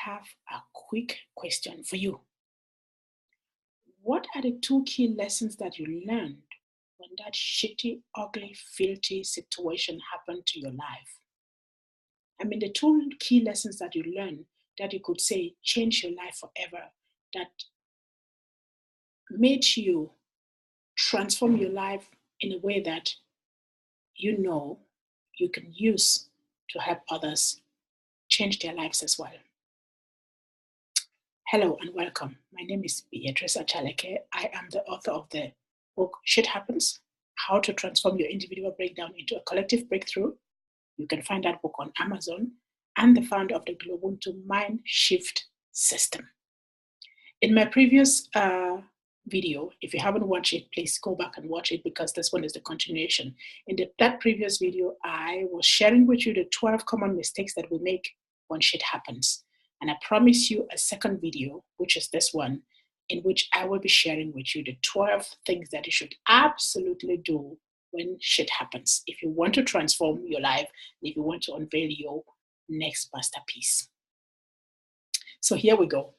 have a quick question for you. What are the 2 key lessons that you learned when that shitty, ugly, filthy situation happened to your life? I mean, the 2 key lessons that you learned that you could say change your life forever, that made you transform your life in a way that you know you can use to help others change their lives as well. Hello and welcome. My name is Beatrice Achaleke. I am the author of the book Shit Happens: How to Transform Your Individual Breakdown into a Collective Breakthrough. You can find that book on Amazon, and the founder of the GloBUNTU Mindshift System. In my previous video, if you haven't watched it, please go back and watch it because this one is the continuation. In that previous video, I was sharing with you the 12 common mistakes that we make when shit happens. And I promise you a second video, which is this one, in which I will be sharing with you the 12 things that you should absolutely do when shit happens, if you want to transform your life, if you want to unveil your next masterpiece. So here we go.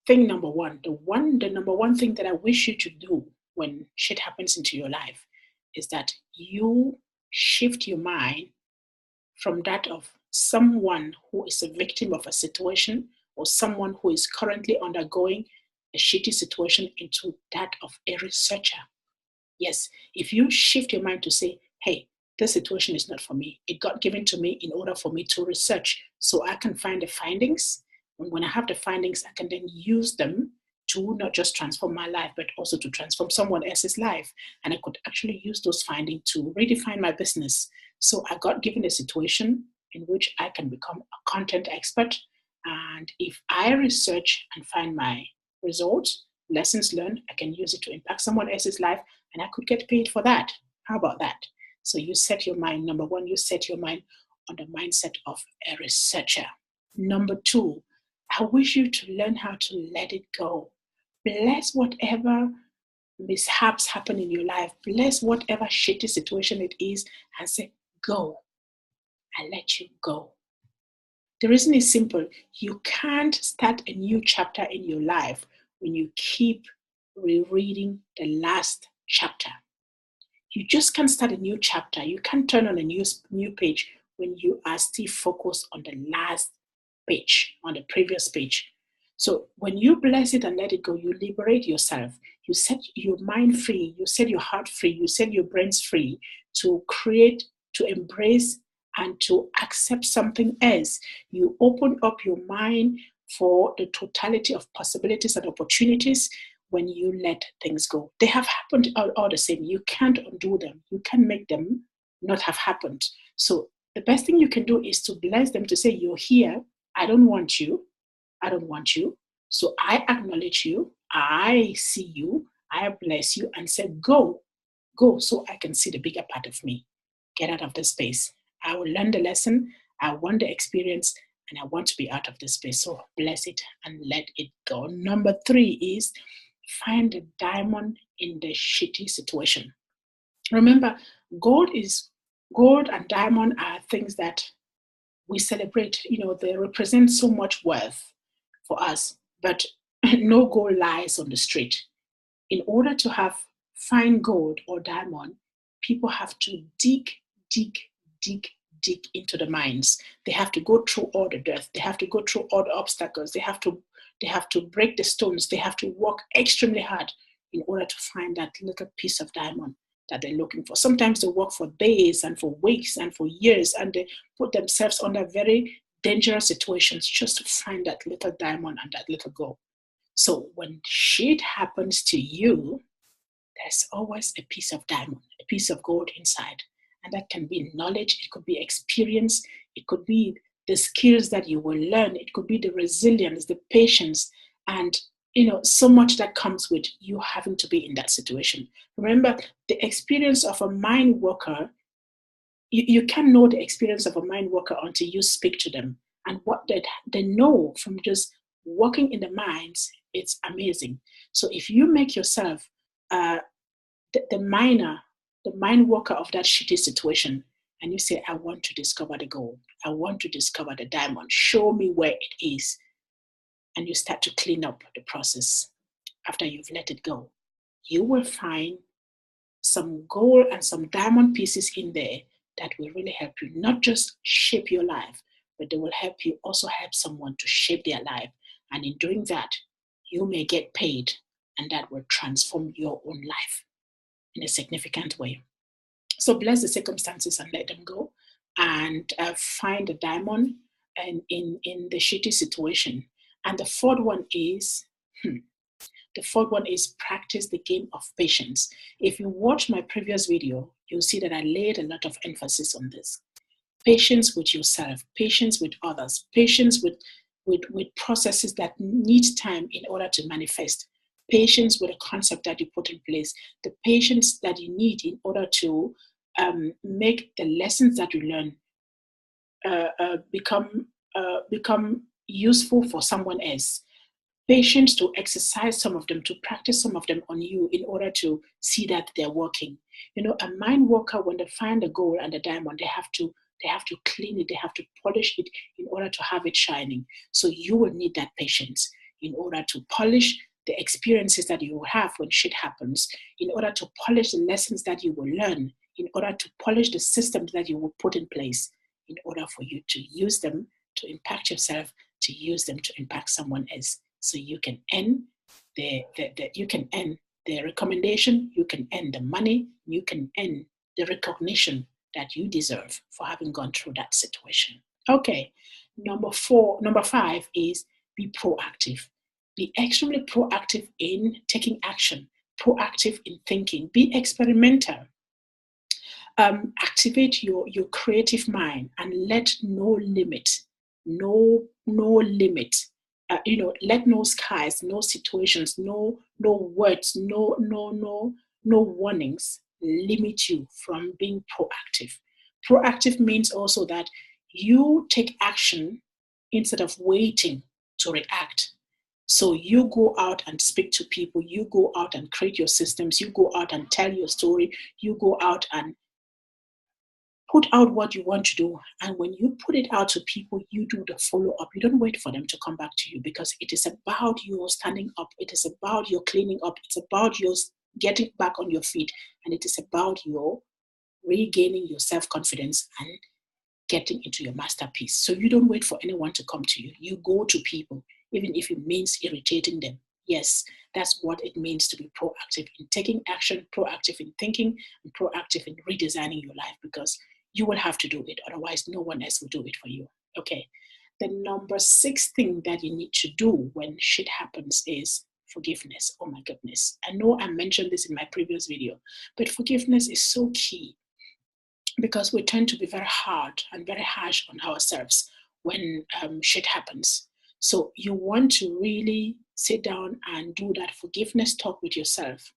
Thing number one, the number one thing that I wish you to do when shit happens into your life is that you shift your mind from that of someone who is a victim of a situation or someone who is currently undergoing a shitty situation into that of a researcher. Yes, if you shift your mind to say, hey, this situation is not for me. It got given to me in order for me to research so I can find the findings. And when I have the findings, I can then use them to not just transform my life, but also to transform someone else's life. And I could actually use those findings to redefine my business. So I got given a situation in which I can become a content expert. And if I research and find my results, lessons learned, I can use it to impact someone else's life, and I could get paid for that. How about that? So you set your mind, number one, you set your mind on the mindset of a researcher. Number two, I wish you to learn how to let it go. Bless whatever mishaps happen in your life. Bless whatever shitty situation it is and say, go. I let you go. The reason is simple. You can't start a new chapter in your life when you keep rereading the last chapter. You just can't start a new chapter. You can't turn on a new page when you are still focused on the last page, on the previous page. So when you bless it and let it go, you liberate yourself. You set your mind free. You set your heart free. You set your brains free to create, to embrace, and to accept something else. You open up your mind for the totality of possibilities and opportunities when you let things go. They have happened all the same. You can't undo them. You can't make them not have happened. So the best thing you can do is to bless them, to say, you're here. I don't want you. I don't want you. So I acknowledge you. I see you. I bless you and say, go so I can see the bigger part of me. Get out of this space. I will learn the lesson. I want the experience and I want to be out of this space. So bless it and let it go. Number three is find the diamond in the shitty situation. Remember, gold and diamond are things that we celebrate. They represent so much worth for us, but no gold lies on the street. In order to find gold or diamond, people have to dig into the mines. They have to go through all the dirt. They have to go through all the obstacles. They have to break the stones. They have to work extremely hard in order to find that little piece of diamond that they're looking for. Sometimes they work for days and for weeks and for years, and they put themselves under very dangerous situations just to find that little diamond and that little gold. So when shit happens to you, there's always a piece of diamond, a piece of gold inside. And that can be knowledge, it could be experience, it could be the skills that you will learn, it could be the resilience, the patience, and so much that comes with you having to be in that situation. Remember, the experience of a mine worker, you can't know the experience of a mine worker until you speak to them. And what they know from just working in the mines, it's amazing. So if you make yourself the mine worker of that shitty situation, and you say, I want to discover the gold, I want to discover the diamond, show me where it is, and you start to clean up the process after you've let it go, you will find some gold and some diamond pieces in there that will really help you not just shape your life, but they will help you also help someone to shape their life. And in doing that, you may get paid, and that will transform your own life in a significant way. So bless the circumstances and let them go, and find a diamond and in the shitty situation. And the fourth one is practice the game of patience. If you watch my previous video, you'll see that I laid a lot of emphasis on this. Patience with yourself, patience with others, patience with processes that need time in order to manifest, patience with a concept that you put in place, the patience that you need in order to make the lessons that you learn become useful for someone else. Patience to exercise some of them, to practice some of them on you in order to see that they're working. A mine worker, when they find the gold and the diamond, they have to clean it, they have to polish it in order to have it shining. So you will need that patience in order to polish the experiences that you will have when shit happens, in order to polish the lessons that you will learn, in order to polish the systems that you will put in place, in order for you to use them to impact yourself, to use them to impact someone else. So you can end the recommendation, you can end the money, you can end the recognition that you deserve for having gone through that situation. Okay, number 5 is be proactive. Be extremely proactive in taking action, proactive in thinking, be experimental. Activate your creative mind and let no limit, let no skies, no situations, no words, no warnings limit you from being proactive. Proactive means also that you take action instead of waiting to react. So you go out and speak to people, you go out and create your systems, you go out and tell your story, you go out and put out what you want to do. And when you put it out to people, you do the follow-up. You don't wait for them to come back to you, because it is about your standing up. It is about your cleaning up. It's about your getting back on your feet. And it is about your regaining your self-confidence and getting into your masterpiece. So you don't wait for anyone to come to you. You go to people, even if it means irritating them. Yes, that's what it means to be proactive in taking action, proactive in thinking, and proactive in redesigning your life, because you will have to do it. Otherwise, no one else will do it for you. Okay. The number 6 thing that you need to do when shit happens is forgiveness. Oh my goodness. I know I mentioned this in my previous video, but forgiveness is so key, because we tend to be very hard and very harsh on ourselves when shit happens. So you want to really sit down and do that forgiveness talk with yourself.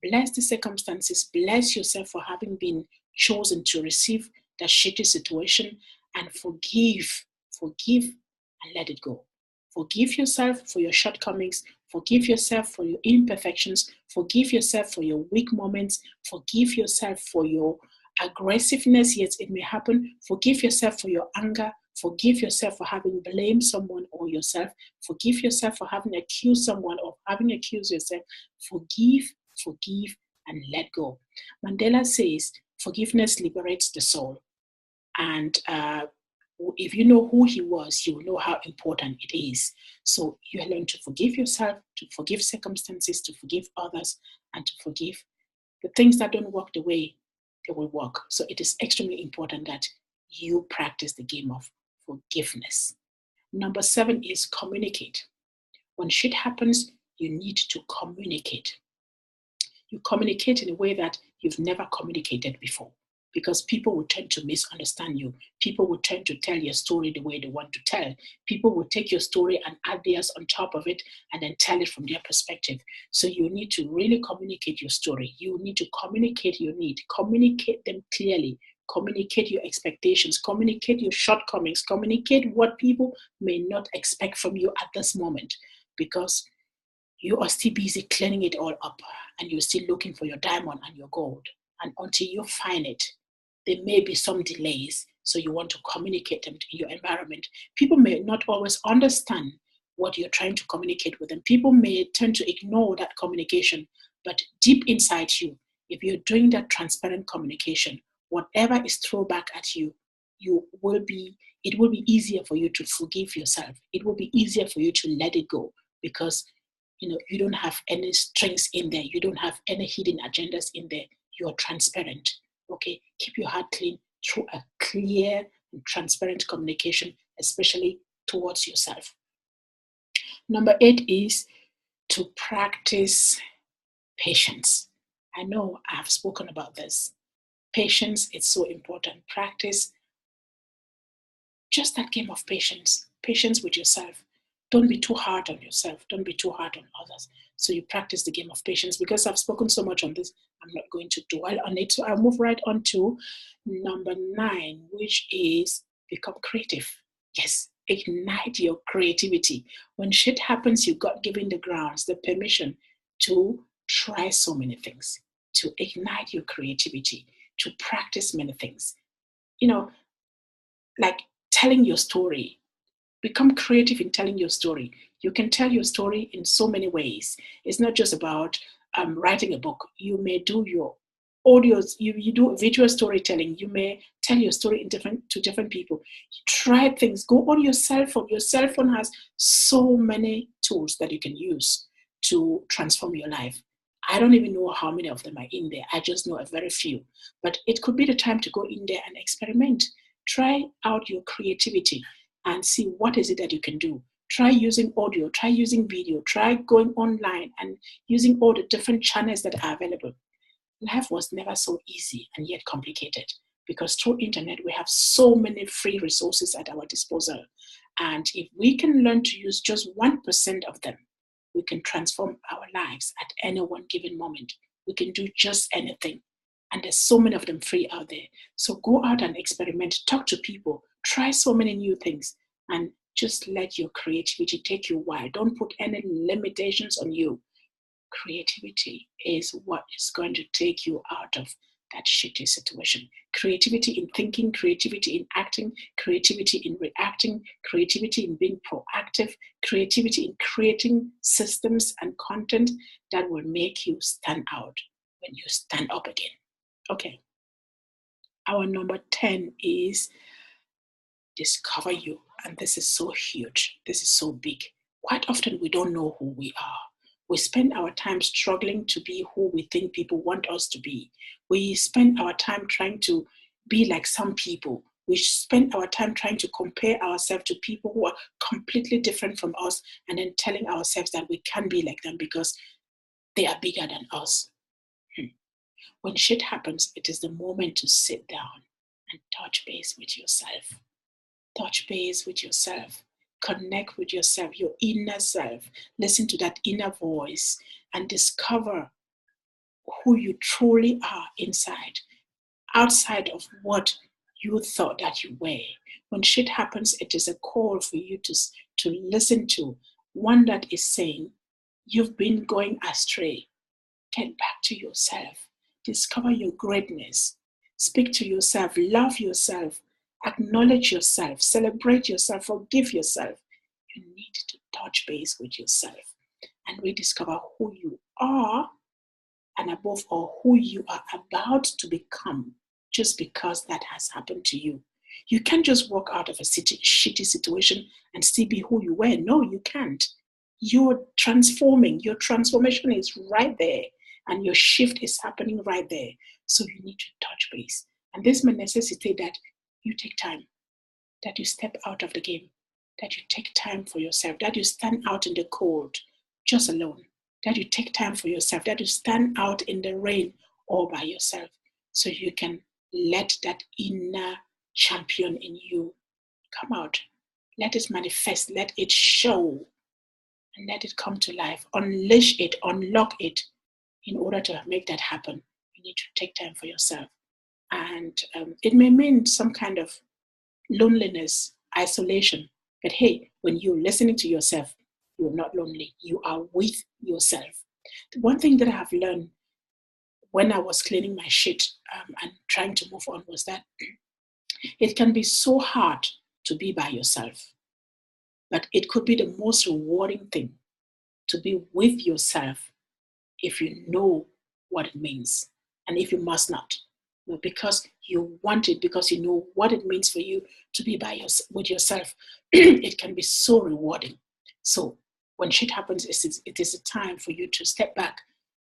Bless the circumstances, bless yourself for having been chosen to receive that shitty situation, and forgive and let it go. Forgive yourself for your shortcomings, forgive yourself for your imperfections, forgive yourself for your weak moments, forgive yourself for your aggressiveness. Yes, it may happen. Forgive yourself for your anger. Forgive yourself for having blamed someone or yourself. Forgive yourself for having accused someone or having accused yourself. Forgive, and let go. Mandela says forgiveness liberates the soul. And if you know who he was, you will know how important it is. So you learn to forgive yourself, to forgive circumstances, to forgive others, and to forgive the things that don't work the way they will work. So it is extremely important that you practice the game of forgiveness. Number 7 is communicate. When shit happens, you need to communicate. You communicate in a way that you've never communicated before, because people will tend to misunderstand you. People will tend to tell your story the way they want to tell. People will take your story and add theirs on top of it and then tell it from their perspective. So you need to really communicate your story. You need to communicate your need, communicate them clearly, communicate your expectations, communicate your shortcomings, communicate what people may not expect from you at this moment, because you are still busy cleaning it all up and you're still looking for your diamond and your gold. And until you find it, there may be some delays. So you want to communicate them in your environment. People may not always understand what you're trying to communicate with them. People may tend to ignore that communication, but deep inside you, if you're doing that transparent communication, whatever is thrown back at you, it will be easier for you to forgive yourself. It will be easier for you to let it go, because you don't have any strings in there. You don't have any hidden agendas in there. You're transparent. Okay, keep your heart clean through a clear and transparent communication, especially towards yourself. Number 8 is to practice patience. I know I've spoken about this. Patience is so important. Practice just that game of patience. Patience with yourself. Don't be too hard on yourself. Don't be too hard on others. So you practice the game of patience. Because I've spoken so much on this, I'm not going to dwell on it. So I'll move right on to number 9, which is become creative. Yes, ignite your creativity. When shit happens, you got given the grounds, the permission to try so many things, to ignite your creativity, to practice many things. Like telling your story. Become creative in telling your story. You can tell your story in so many ways. It's not just about writing a book. You may do your audios. You do video storytelling. You may tell your story to different people. You try things. Go on your cell phone. Your cell phone has so many tools that you can use to transform your life. I don't even know how many of them are in there. I just know a very few. But it could be the time to go in there and experiment. Try out your creativity and see what is it that you can do. Try using audio, try using video, try going online and using all the different channels that are available. Life was never so easy and yet complicated, because through internet we have so many free resources at our disposal. And if we can learn to use just 1% of them, we can transform our lives at any one given moment. We can do just anything. And there's so many of them free out there. So go out and experiment, talk to people, try so many new things, and just let your creativity take you wild. Don't put any limitations on you. Creativity is what is going to take you out of that shitty situation. Creativity in thinking, creativity in acting, creativity in reacting, creativity in being proactive, creativity in creating systems and content that will make you stand out when you stand up again. Okay. Our number 10 is discover you. And this is so huge. This is so big. Quite often we don't know who we are. We spend our time struggling to be who we think people want us to be. We spend our time trying to be like some people. We spend our time trying to compare ourselves to people who are completely different from us, and then telling ourselves that we can't be like them because they are bigger than us. When shit happens, it is the moment to sit down and touch base with yourself. Touch base with yourself. Connect with yourself, your inner self. Listen to that inner voice and discover who you truly are inside, outside of what you thought that you were. When shit happens, it is a call for you to listen to, one that is saying, you've been going astray. Get back to yourself. Discover your greatness. Speak to yourself. Love yourself. Acknowledge yourself. Celebrate yourself. Forgive yourself. You need to touch base with yourself and rediscover who you are, and above all, who you are about to become, just because that has happened to you. You can't just walk out of a shitty situation and still be who you were. No, you can't. You're transforming. Your transformation is right there, and your shift is happening right there. So you need to touch base. And this may necessitate that you take time, that you step out of the game, that you take time for yourself, that you stand out in the cold just alone, that you take time for yourself, that you stand out in the rain all by yourself, so you can let that inner champion in you come out. Let it manifest, let it show, and let it come to life. Unleash it, unlock it. In order to make that happen, you need to take time for yourself. And it may mean some kind of loneliness, isolation. But hey, when you're listening to yourself, you're not lonely. You are with yourself. The one thing that I have learned when I was cleaning my shit and trying to move on was that it can be so hard to be by yourself. But it could be the most rewarding thing to be with yourself if you know what it means and if you must not. Because you want it, because you know what it means for you to be with yourself, it can be so rewarding. So when shit happens, it is a time for you to step back,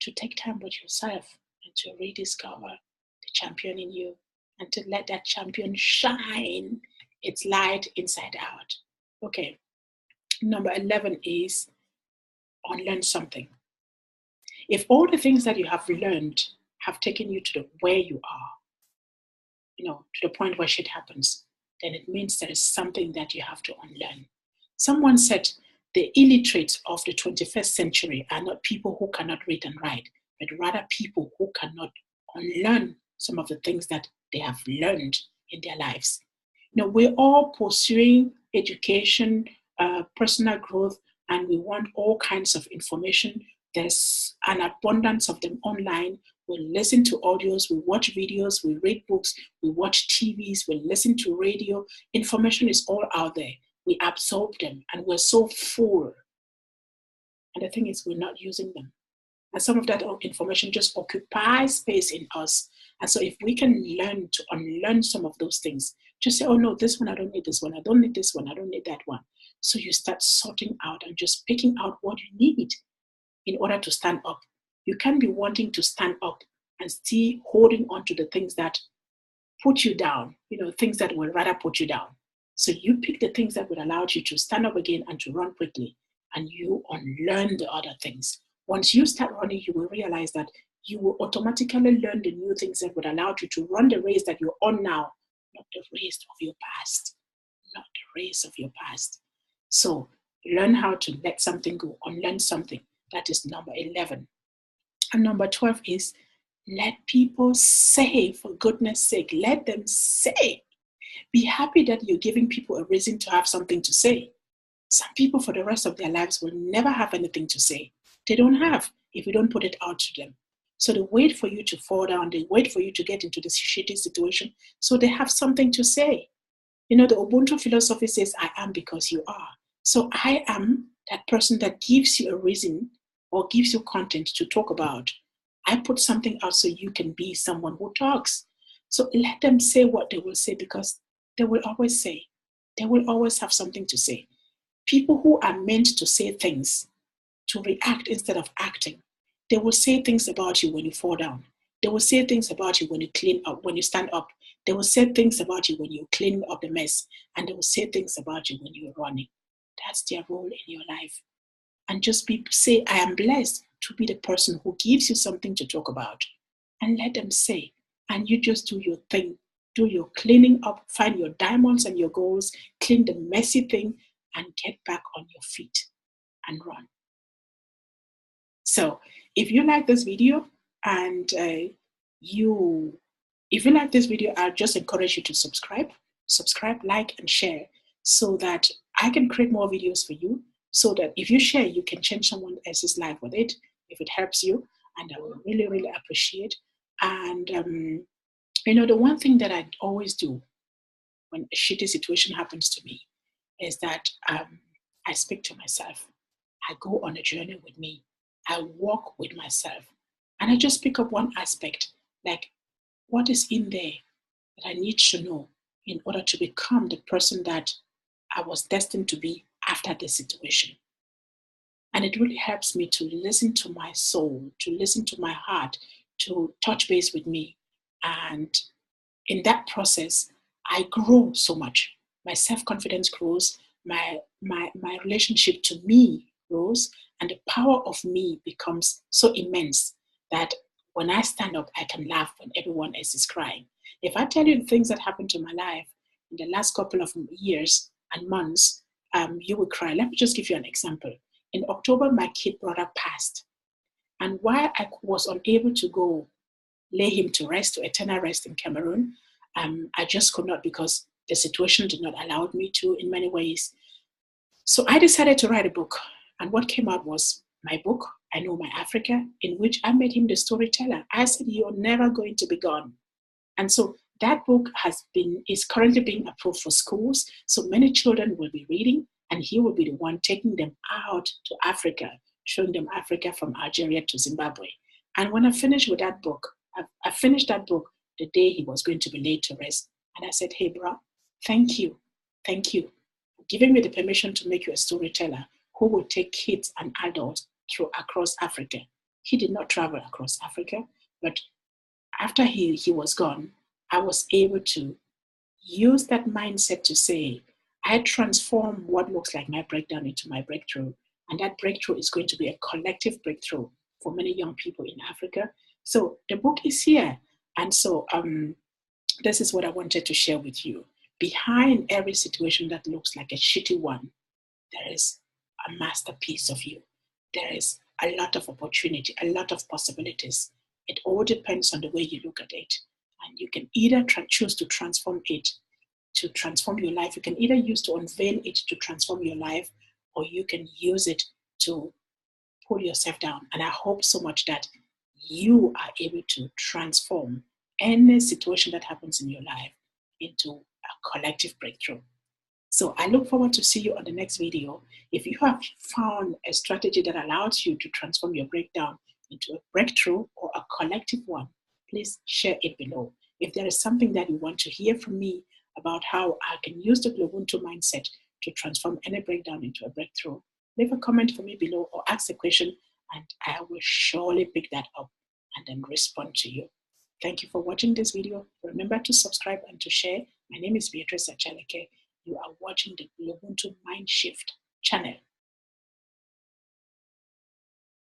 to take time with yourself and to rediscover the champion in you and to let that champion shine its light inside out. Okay, number 11 is unlearn something. If all the things that you have learned have taken you to where you are, to the point where shit happens, then it means there is something that you have to unlearn. Someone said the illiterates of the 21st century are not people who cannot read and write, but rather people who cannot unlearn some of the things that they have learned in their lives. We're all pursuing education, personal growth, and we want all kinds of information. There's an abundance of them online. We listen to audios, we watch videos, we read books, we watch TVs, we listen to radio. Information is all out there. We absorb them and we're so full. And the thing is, we're not using them. And some of that information just occupies space in us. And so if we can learn to unlearn some of those things, just say, oh no, this one, I don't need this one. I don't need this one. I don't need that one. So you start sorting out and just picking out what you need in order to stand up. You can't be wanting to stand up and still holding on to the things that put you down, things that will rather put you down. So you pick the things that would allow you to stand up again and to run quickly, and you unlearn the other things. Once you start running, you will realize that you will automatically learn the new things that would allow you to run the race that you're on now, not the race of your past, not the race of your past. So learn how to let something go, unlearn something. That is number 11. And number 12 is let people say, for goodness sake, let them say. Be happy that you're giving people a reason to have something to say. Some people for the rest of their lives will never have anything to say. They don't have if you don't put it out to them. So they wait for you to fall down. They wait for you to get into this shitty situation so they have something to say. The Ubuntu philosophy says, I am because you are. So I am that person that gives you a reason or gives you content to talk about. I put something out so you can be someone who talks. So let them say what they will say, because they will always say. They will always have something to say. People who are meant to say things, to react instead of acting, they will say things about you when you fall down. They will say things about you when you clean up, when you stand up. They will say things about you when you clean up the mess. And they will say things about you when you're running. That's their role in your life. And just say, I am blessed to be the person who gives you something to talk about. And let them say, and you just do your thing. Do your cleaning up, find your diamonds and your goals, clean the messy thing, and get back on your feet and run. So if you like this video and if you like this video, I'll just encourage you to subscribe, like, and share so that I can create more videos for you, so that if you share, you can change someone else's life with it, if it helps you, and I will really, really appreciate. And, the one thing that I always do when a shitty situation happens to me is that I speak to myself. I go on a journey with me. I walk with myself. And I just pick up one aspect, like what is in there that I need to know in order to become the person that I was destined to be after this situation. And it really helps me to listen to my soul, to listen to my heart, to touch base with me. And in that process, I grow so much. My self-confidence grows, my relationship to me grows, and the power of me becomes so immense that when I stand up, I can laugh when everyone else is crying. If I tell you the things that happened to my life in the last couple of years and months, you will cry. Let me just give you an example. In October, my kid brother passed. And while I was unable to go lay him to rest, to eternal rest in Cameroon, I just could not, because the situation did not allow me to in many ways. So I decided to write a book. And what came out was my book, I Know My Africa, in which I made him the storyteller. I said, you're never going to be gone. And so that book is currently being approved for schools. So many children will be reading. and he will be the one taking them out to Africa, showing them Africa from Algeria to Zimbabwe. And when I finished with that book, I finished that book the day he was going to be laid to rest. And I said, hey, bro, thank you. Thank you for giving me the permission to make you a storyteller who will take kids and adults across Africa. He did not travel across Africa, but after he was gone, I was able to use that mindset to say, I transform what looks like my breakdown into my breakthrough. And that breakthrough is going to be a collective breakthrough for many young people in Africa. So the book is here. And so this is what I wanted to share with you. Behind every situation that looks like a shitty one, there is a masterpiece of you. There is a lot of opportunity, a lot of possibilities. It all depends on the way you look at it. And you can either choose to transform it, to transform your life. You can either use to unveil it to transform your life, or you can use it to pull yourself down. And I hope so much that you are able to transform any situation that happens in your life into a collective breakthrough. So I look forward to see you on the next video. If you have found a strategy that allows you to transform your breakdown into a breakthrough or a collective one, please share it below. If there is something that you want to hear from me about how I can use the GloBUNTU mindset to transform any breakdown into a breakthrough, leave a comment for me below or ask a question, and I will surely pick that up and then respond to you. Thank you for watching this video. Remember to subscribe and to share. My name is Beatrice Achaleke. You are watching the GloBUNTU Mindshift channel.